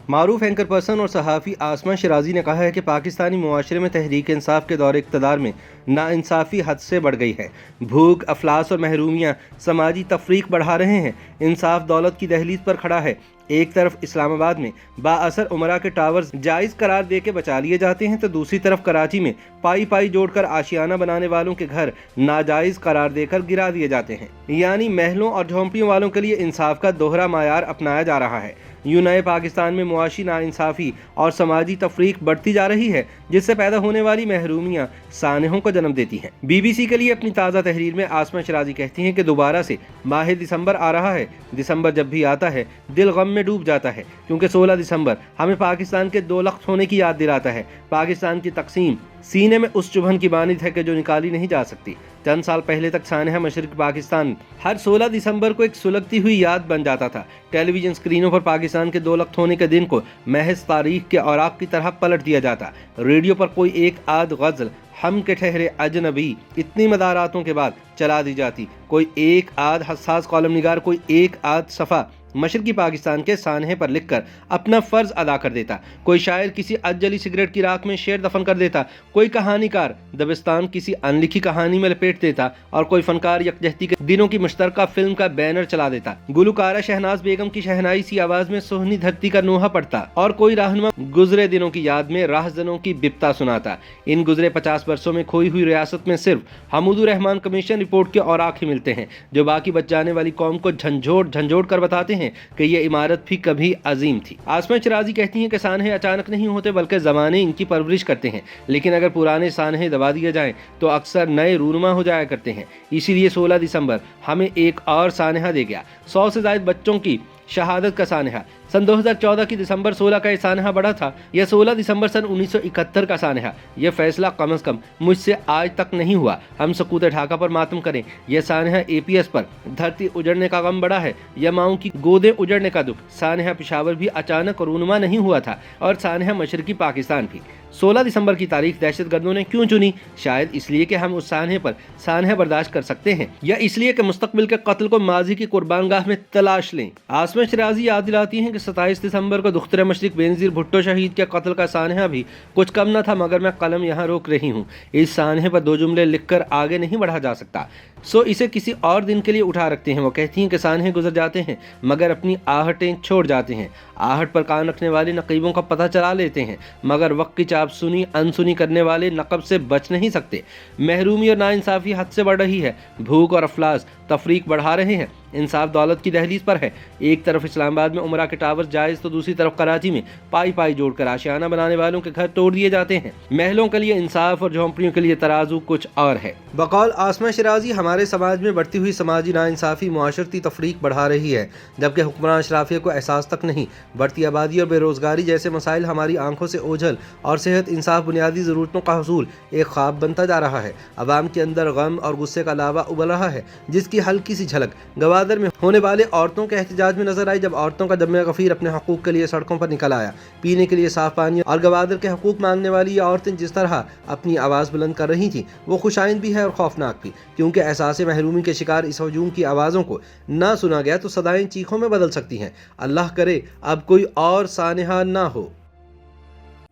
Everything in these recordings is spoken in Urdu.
معروف اینکر پرسن اور صحافی آسمہ شیرازی نے کہا ہے کہ پاکستانی معاشرے میں تحریک انصاف کے دور اقتدار میں ناانصافی حد سے بڑھ گئی ہے۔ بھوک، افلاس اور محرومیاں سماجی تفریق بڑھا رہے ہیں۔ انصاف دولت کی دہلیز پر کھڑا ہے۔ ایک طرف اسلام آباد میں با اثر عمرہ کے ٹاورز جائز قرار دے کے بچا لیے جاتے ہیں تو دوسری طرف کراچی میں پائی جوڑ کر آشیانہ بنانے والوں کے گھر ناجائز قرار دے کر گرا دیے جاتے ہیں۔ یعنی محلوں اور جھونپڑیوں والوں کے لیے انصاف کا دوہرا معیار اپنایا جا رہا ہے۔ یوں نئے پاکستان میں معاشی ناانصافی اور سماجی تفریق بڑھتی جا رہی ہے، جس سے پیدا ہونے والی محرومیاں سانحوں کو جنم دیتی ہیں۔ BBC کے لیے اپنی تازہ تحریر میں آسمہ شیرازی کہتی ہیں کہ دوبارہ سے ماہ دسمبر آ رہا ہے۔ دسمبر جب بھی آتا ہے دل غم میں ڈوب جاتا ہے، کیونکہ 16 دسمبر ہمیں پاکستان کے 2 لخت ہونے کی یاد دلاتا ہے۔ پاکستان کی تقسیم سینے میں اس چبھن کی مانند ہے کہ جو نکالی نہیں جا سکتی۔ چند سال پہلے تک سانحہ مشرق پاکستان ہر 16 دسمبر کو ایک سلگتی ہوئی یاد بن جاتا تھا۔ ٹیلی ویژن اسکرینوں پر پاکستان کے 2 لخت ہونے کے دن کو محض تاریخ کے اوراق کی طرح پلٹ دیا جاتا۔ ریڈیو پر کوئی ایک آدھ غزل ہم کے ٹھہرے اجنبی اتنی مداراتوں کے بعد چلا دی جاتی، کوئی ایک آدھ حساس کالم نگار کوئی ایک آدھ صفحہ مشرقی پاکستان کے سانحے پر لکھ کر اپنا فرض ادا کر دیتا، کوئی شاعر کسی اجلی سگریٹ کی راکھ میں شعر دفن کر دیتا، کوئی کہانی کار دبستان کسی ان لکھی کہانی میں لپیٹ دیتا اور کوئی فنکار یکجہتی کے دنوں کی مشترکہ فلم کا بینر چلا دیتا۔ گلوکارہ شہناز بیگم کی شہنائی سی آواز میں سہنی دھرتی کا نوحہ پڑتا اور کوئی رہنما گزرے دنوں کی یاد میں راہزنوں کی بپتا سناتا۔ ان گزرے 50 برسوں میں کھوئی ہوئی ریاست میں صرف حمود الرحمان کمیشن رپورٹ کے اوراق ہی ملتے ہیں، جو باقی بچ جانے والی قوم کو جھنجھوڑ کر بتاتے ہیں کہ یہ عمارت بھی کبھی عظیم تھی۔ آسمہ شیرازی کہتی ہیں کہ سانحے اچانک نہیں ہوتے بلکہ زمانے ان کی پرورش کرتے ہیں، لیکن اگر پرانے سانحے دبا دیے جائیں تو اکثر نئے رونما ہو جایا کرتے ہیں۔ اسی لیے 16 دسمبر ہمیں ایک اور سانحہ دے گیا، 100 سے زائد بچوں کی شہادت کا سانحہ۔ سن 2014 کی دسمبر 16 کا یہ سانحہ بڑا تھا یا 16 دسمبر سن 1971 کا سانحہ؟ یہ فیصلہ کم از کم مجھ سے آج تک نہیں ہوا۔ ہم سقوط ڈھاکہ پر ماتم کریں، یہ سانحہ APS پر دھرتی اجڑنے کا غم بڑا ہے یا ماؤں کی گودیں اجڑنے کا دکھ؟ سانحہ پشاور بھی اچانک رونما نہیں ہوا تھا اور سانحہ مشرقی پاکستان بھی۔ 16 دسمبر کی تاریخ دہشت گردوں نے کیوں چنی؟ شاید اس لیے کہ ہم اس سانحے پر سانحہ برداشت کر سکتے ہیں، یا اس لیے کہ مستقبل کے قتل کو ماضی کی قربان گاہ میں تلاش لیں۔ آسمہ شیرازی یاد دلاتی ہیں کہ 27 دسمبر کو دختر مشرق بینظیر بھٹو شہید کے قتل کا سانحہ بھی کچھ کم نہ تھا، مگر میں قلم یہاں روک رہی ہوں۔ اس سانحے پر 2 جملے لکھ کر آگے نہیں بڑھا جا سکتا، سو اسے کسی اور دن کے لیے اٹھا رکھتے ہیں۔ وہ کہتی ہیں کہ سانحے گزر جاتے ہیں مگر اپنی آہٹیں چھوڑ جاتے ہیں۔ آہٹ پر کان رکھنے والے نقیبوں کا پتہ چلا لیتے ہیں، مگر وقت کی چاپ سنی انسنی کرنے والے نقب سے بچ نہیں سکتے۔ محرومی اور ناانصافی حد سے بڑھ رہی ہے۔ بھوک اور افلاس تفریق بڑھا رہے ہیں۔ انصاف دولت کی دہلیز پر ہے۔ ایک طرف اسلام آباد میں عمرہ کے ٹاور جائز تو دوسری طرف کراچی میں پائی جوڑ کر آشیانہ بنانے والوں کے گھر توڑ دیے جاتے ہیں۔ محلوں کے لیے انصاف اور جھونپڑیوں کے لیے ترازو کچھ اور ہے۔ بقول آسمہ شیرازی، ہمارے سماج میں بڑھتی ہوئی سماجی ناانصافی معاشرتی تفریق بڑھا رہی ہے، جبکہ حکمران اشرافیہ کو احساس تک نہیں۔ بڑھتی آبادی اور بے روزگاری جیسے مسائل ہماری آنکھوں سے اوجھل اور صحت، انصاف، بنیادی ضرورتوں کا حصول ایک خواب بنتا جا رہا ہے۔ عوام کے اندر غم اور غصے کا لاوا ابل رہا ہے، جس کی ہلکی سی جھلک گوادر میں ہونے والے عورتوں کے احتجاج میں نظر آئی، جب عورتوں کا جمع غفیر اپنے حقوق کے لیے سڑکوں پر نکل آیا۔ پینے کے لیے صاف پانی اور گوادر کے حقوق مانگنے والی یہ عورتیں جس طرح اپنی آواز بلند کر رہی تھیں، وہ خوش آئند بھی ہے اور خوفناک بھی، کیونکہ احساس محرومی کے شکار اس ہجوم کی آوازوں کو نہ سنا گیا تو صدائیں چیخوں میں بدل سکتی ہیں۔ اللہ کرے اب کوئی اور سانحہ نہ ہو۔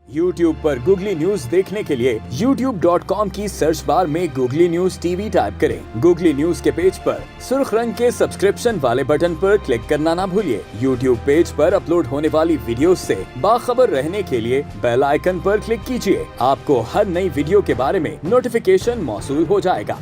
YouTube پر گوگلی نیوز دیکھنے کے لیے youtube.com کی سرچ بار میں گوگلی نیوز TV ٹائپ کریں۔ گوگلی نیوز کے پیج پر سرخ رنگ کے سبسکرپشن والے بٹن پر کلک کرنا نہ بھولیے۔ YouTube پیج پر اپلوڈ ہونے والی ویڈیوز سے باخبر رہنے کے لیے بیل آئیکن پر کلک کیجیے۔ آپ کو ہر نئی ویڈیو کے بارے میں نوٹیفیکیشن موصول ہو جائے گا۔